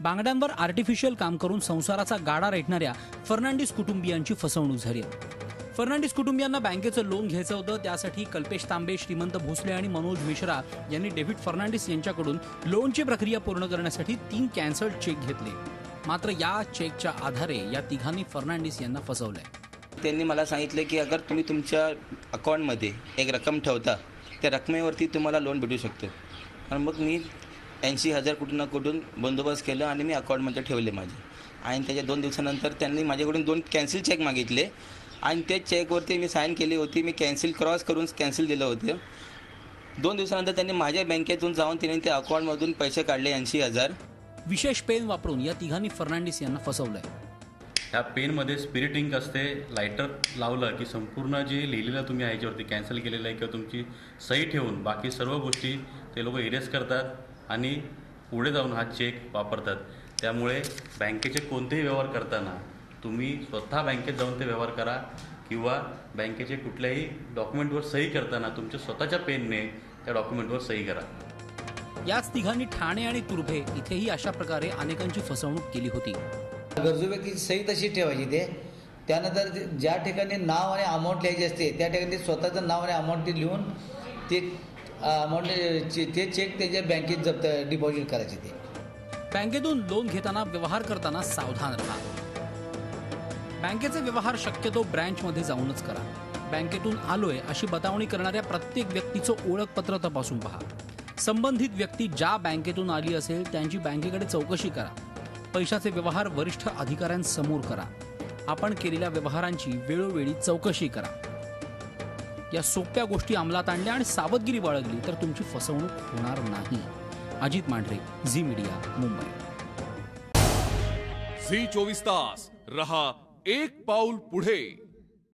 बांगड्यांवर artificial काम करून संसाराचा गाडा रेटणाऱ्या फर्नांडिस कुटुंबियांची फसवणूक झाली आहे। फर्नांडिस कुटुंबियांना बँकेचं लोन घ्यायचं होतं। त्यासाठी कल्पेश तांबे, श्रीमंत भोसले आणि मनोज मिश्रा यांनी डेव्हिड फर्नांडिस यांच्याकडून लोनची प्रक्रिया पूर्ण करण्यासाठी 3 कॅन्सल्ड चेक घेतले। मात्र या चेकच्या आधारे या तिघांनी फर्नांडिस यांना फसवलंय। त्यांनी मला सांगितले की अगर तुम्ही तुमच्या अकाउंटमध्ये एक रक्कम ठेवता त्या रकमेवरती तुम्हाला लोन भेटू शकतो। आणि मग मी 80,000 कुठून ना कुठून बंदोबस्त केलं आणि मी अकाउंटमध्ये ठेवले माझे। आणि त्याच्या 2 दिवसानंतर त्यांनी माझ्याकडून 2 कॅन्सल चेक मागितले आणि ते चेकवरती मी साईन केली होती। मी कॅन्सल क्रॉस करून कॅन्सल दिलं होतं। 2 दिवसानंतर त्यांनी माझ्या बँकेतून जाऊन त्यांनी त्या अकाउंटमधून पैसे काढले 80,000। विशेष पेन वापरून या तिघांनी फर्नांडिस यांना फसवलंय। ह्या पेनमध्ये स्पिरिट इंक असते। लायटर लावलं की संपूर्ण जे लिहिलेलं तुम्ही ह्याच्यावरती कॅन्सल केलेलं आहे किंवा तुमची सही ठेवून बाकी सर्व गोष्टी ते लोक इरेज करतात आणि पुढे जाऊन हा चेक वापरतात। त्यामुळे बँकेचे कोणतेही व्यवहार करताना तुम्ही स्वतः बँकेत जाऊन ते व्यवहार करा किंवा बँकेचे कुठल्याही डॉक्युमेंटवर सही करताना तुमच्या स्वतःच्या पेनने त्या डॉक्युमेंटवर सही करा। याच तिघांनी ठाणे आणि तुर्भे इथेही अशा प्रकारे अनेकांची फसवणूक केली होती। गरजू व्यक्तीची सही तशी ठेवायची ते। त्यानंतर ज्या ठिकाणी नाव आणि अमाऊंट लिहायची असते त्या ठिकाणी स्वतःचं नाव आणि अमाऊंट लिहून ते अमाऊंट ते चेक त्याच्या बँकेत जप्त डिपॉझिट करायचे। ते बँकेतून लोन घेताना व्यवहार करताना सावधान राहा। बँकेचे व्यवहार शक्यतो ब्रँचमध्ये जाऊनच करा। बँकेतून आलोय अशी बतावणी करणाऱ्या प्रत्येक व्यक्तीचं ओळखपत्र तपासून पहा। संबंधित व्यक्ती ज्या बँकेतून आली असेल त्यांची बँकेकडे चौकशी करा। पैशाचे व्यवहार वरिष्ठ अधिकाऱ्यांसमोर करा। आपण केलेल्या व्यवहारांची वेळोवेळी चौकशी करा। या सोप्या गोष्टी अंमलात आणल्या आणि सावधगिरी बाळगली तर तुमची फसवणूक होणार नाही। Ajit Mandhare, Zee Media, Mumbai. Zee 24 तास रहा एक पाऊल पुढे।